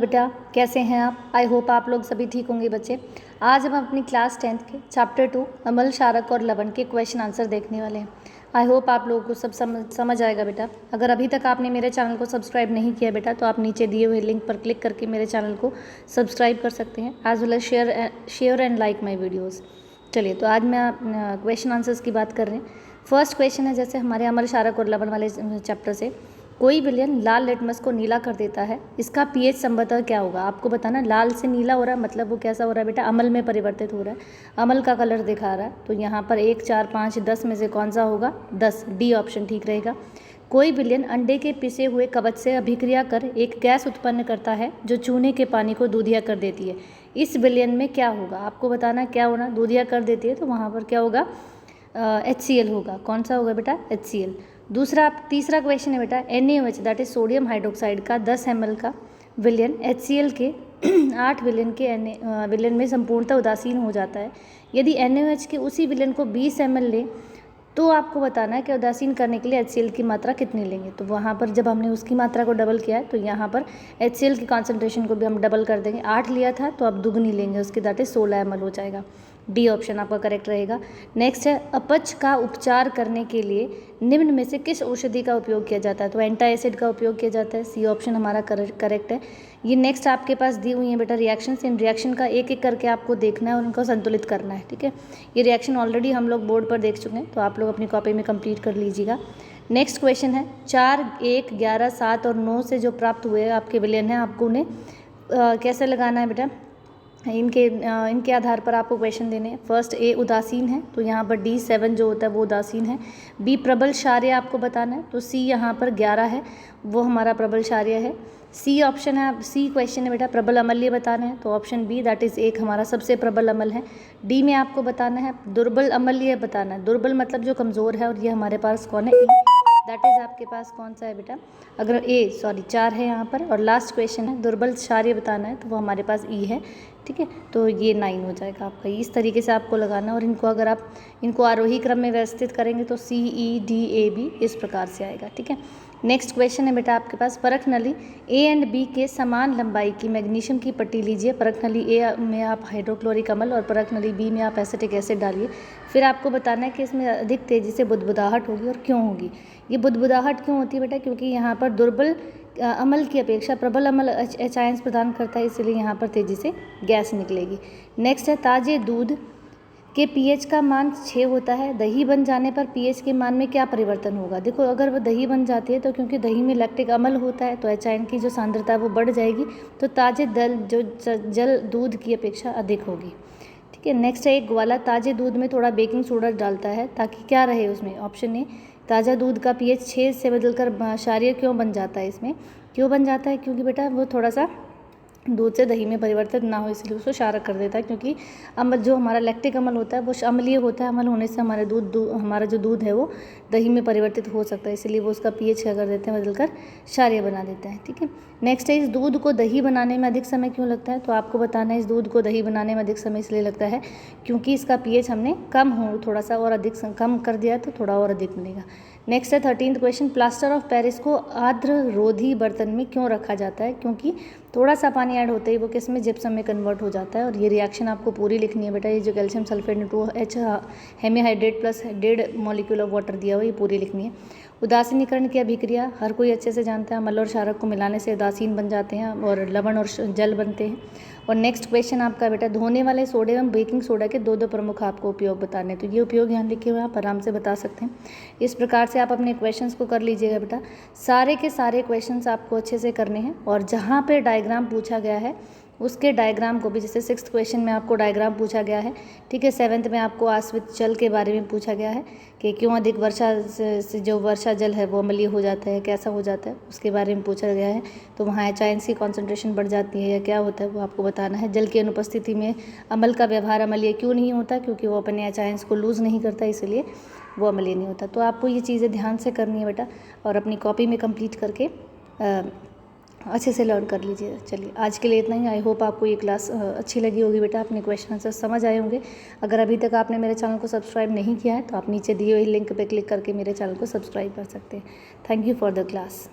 बेटा कैसे हैं आप। आई होप आप लोग सभी ठीक होंगे बच्चे। आज हम अपनी क्लास 10th के चैप्टर 2 अमल, शारक और लवण के क्वेश्चन आंसर देखने वाले हैं। आई होप आप लोगों को सब समझ आएगा बेटा। अगर अभी तक आपने मेरे चैनल को सब्सक्राइब नहीं किया बेटा तो आप नीचे दिए हुए लिंक पर क्लिक करके मेरे चैनल को सब्सक्राइब कर सकते हैं, as well as share and like my videos. चलिए तो आज मैं क्वेश्चन आंसर्स की बात कर रहे हैं। फर्स्ट क्वेश्चन है, जैसे हमारे अमल, शारक और लवण वाले चैप्टर से कोई विलयन लाल लिटमस को नीला कर देता है, इसका पीएच संबंध क्या होगा। आपको बताना, लाल से नीला हो रहा है मतलब वो कैसा हो रहा है बेटा, अमल में परिवर्तित हो रहा है, अमल का कलर दिखा रहा है। तो यहाँ पर 1, 4, 5, 10 में से कौन सा होगा, 10, डी ऑप्शन ठीक रहेगा। कोई विलयन अंडे के पिसे हुए कवच से अभिक्रिया कर एक गैस उत्पन्न करता है जो चूने के पानी को दूधिया कर देती है, इस विलयन में क्या होगा। आपको बताना क्या होना, दूधिया कर देती है तो वहाँ पर क्या होगा, HCl होगा। कौन सा होगा बेटा, HCl। तीसरा क्वेश्चन है बेटा, NaOH that is sodium hydroxide का 10 ml का विलयन HCl के 8 विलयन में संपूर्णतः उदासीन हो जाता है। यदि NaOH के उसी विलयन को 20 ml ले तो आपको बताना है कि उदासीन करने के लिए HCl की मात्रा कितनी लेंगे। तो वहाँ पर जब हमने उसकी मात्रा को डबल किया है तो यहाँ पर HCl की कॉन्सेंट्रेशन को भी हम डबल कर देंगे। 8 लिया था तो अब दुगनी लेंगे उसकी, दैट इज 16 ml हो जाएगा। डी ऑप्शन आपका करेक्ट रहेगा। नेक्स्ट है, अपच का उपचार करने के लिए निम्न में से किस औषधि का उपयोग किया जाता है। तो एंटाएसिड का उपयोग किया जाता है, सी ऑप्शन हमारा करेक्ट है। ये नेक्स्ट आपके पास दी हुई है बेटा रिएक्शंस, इन रिएक्शन का एक एक करके आपको देखना है और उनको संतुलित करना है, ठीक है। ये रिएक्शन ऑलरेडी हम लोग बोर्ड पर देख चुके हैं तो आप लोग अपनी कॉपी में कंप्लीट कर लीजिएगा। नेक्स्ट क्वेश्चन है, 4, 1, 11, 7 और 9 से जो प्राप्त हुए आपके विलयन हैं, आपको उन्हें कैसे लगाना है बेटा, इनके आधार पर आपको क्वेश्चन देने हैं। फर्स्ट, ए उदासीन है तो यहाँ पर D7 जो होता है वो उदासीन है। बी प्रबल क्षार्य आपको बताना है तो सी यहाँ पर 11 है, वो हमारा प्रबल क्षार्य है। सी ऑप्शन है, सी क्वेश्चन है बेटा, प्रबल अमल्य बताना है तो ऑप्शन बी दैट इज़ 1 हमारा सबसे प्रबल अमल है। डी में आपको बताना है दुर्बल अमल्य बताना है, दुर्बल मतलब जो कमज़ोर है, और ये हमारे पास कौन है, दैट इज़ आपके पास कौन सा है बेटा, अगर 4 है यहाँ पर। और लास्ट क्वेश्चन है दुर्बल क्षार्य बताना है तो वो हमारे पास ई है, ठीक है। तो ये 9 हो जाएगा आपका। इस तरीके से आपको लगाना, और इनको अगर आप इनको आरोही क्रम में व्यवस्थित करेंगे तो CEDAB इस प्रकार से आएगा, ठीक है। नेक्स्ट क्वेश्चन है बेटा आपके पास, परख नली A एंड B के समान लंबाई की मैग्नीशियम की पट्टी लीजिए। परख नली A में आप हाइड्रोक्लोरिक अम्ल और परख नली B में आप एसिटिक एसिड डालिए। फिर आपको बताना है कि इसमें अधिक तेज़ी से बुदबुदाहट होगी और क्यों होगी। ये बुदबुदाहट क्यों होती है बेटा, क्योंकि यहाँ पर दुर्बल अमल की अपेक्षा प्रबल अमल H आयंस प्रदान करता है, इसलिए यहाँ पर तेज़ी से गैस निकलेगी। नेक्स्ट है, ताज़े दूध के pH का मान 6 होता है, दही बन जाने पर pH के मान में क्या परिवर्तन होगा। देखो, अगर वो दही बन जाती है तो क्योंकि दही में लैक्टिक अम्ल होता है तो H आयन की जो सांद्रता है वो बढ़ जाएगी, तो ताज़े जल दूध की अपेक्षा अधिक होगी, ठीक है। नेक्स्ट है, एक ग्वाला ताज़े दूध में थोड़ा बेकिंग सोडा डालता है ताकि क्या रहे उसमें, ऑप्शन ए ताज़ा दूध का pH 6 से बदलकर क्षारीय क्यों बन जाता है। इसमें क्यों बन जाता है, क्योंकि बेटा वो थोड़ा सा दूध से दही में परिवर्तित ना हो इसलिए उसको क्षारक कर देता है, क्योंकि अम्ल जो हमारा लैक्टिक अम्ल होता है वो अम्लीय होता है, अम्ल होने से हमारा जो दूध है वो दही में परिवर्तित हो सकता है, इसलिए वो उसका pH क्या कर देते हैं, बदलकर क्षारीय बना देते हैं, ठीक है। नेक्स्ट है, इस दूध को दही बनाने में अधिक समय क्यों लगता है। तो आपको बताना है इस दूध को दही बनाने में अधिक समय इसलिए लगता है क्योंकि इसका pH हमने थोड़ा सा और अधिक कम कर दिया तो थोड़ा और अधिक मिलेगा। नेक्स्ट है 13th question, plaster of Paris को आर्द्र रोधी बर्तन में क्यों रखा जाता है। क्योंकि थोड़ा सा पानी ऐड होते ही वो किस में, जिप्सम में कन्वर्ट हो जाता है। और ये रिएक्शन आपको पूरी लिखनी है बेटा, ये जो कैल्शियम सल्फेट में 2H hemihydrate plus 1.5 molecule of water दिया हुआ, ये पूरी लिखनी है। उदासीनीकरण की अभिक्रिया हर कोई अच्छे से जानता है, अम्ल और क्षारक को मिलाने से उदासीन बन जाते हैं और लवण और जल बनते हैं। और नेक्स्ट क्वेश्चन आपका बेटा, धोने वाले सोडे एवं बेकिंग सोडा के दो प्रमुख आपको उपयोग बताने, तो ये उपयोग यहाँ लिखे हुए हैं, आप आराम से बता सकते हैं। इस प्रकार से आप अपने क्वेश्चंस को कर लीजिएगा बेटा। सारे के सारे क्वेश्चंस आपको अच्छे से करने हैं, और जहाँ पे डायग्राम पूछा गया है उसके डायग्राम को भी, जैसे 6th क्वेश्चन में आपको डायग्राम पूछा गया है, ठीक है। 7th में आपको आश्रित जल के बारे में पूछा गया है कि क्यों अधिक वर्षा से जो वर्षा जल है वो अम्लीय हो जाता है, कैसा हो जाता है, उसके बारे में पूछा गया है। तो वहाँ H आयंस की कॉन्सेंट्रेशन बढ़ जाती है या क्या होता है वो आपको बताना है। जल की अनुपस्थिति में अम्ल का व्यवहार अम्लीय क्यों नहीं होता, क्योंकि वो अपने H आयंस को लूज़ नहीं करता, इसलिए वो अम्लीय नहीं होता। तो आपको ये चीज़ें ध्यान से करनी है बेटा, और अपनी कॉपी में कंप्लीट करके अच्छे से लर्न कर लीजिए। चलिए आज के लिए इतना ही। आई होप आपको ये क्लास अच्छी लगी होगी बेटा, अपने क्वेश्चन आंसर समझ आए होंगे। अगर अभी तक आपने मेरे चैनल को सब्सक्राइब नहीं किया है तो आप नीचे दिए हुए लिंक पे क्लिक करके मेरे चैनल को सब्सक्राइब कर सकते हैं। Thank you for the class.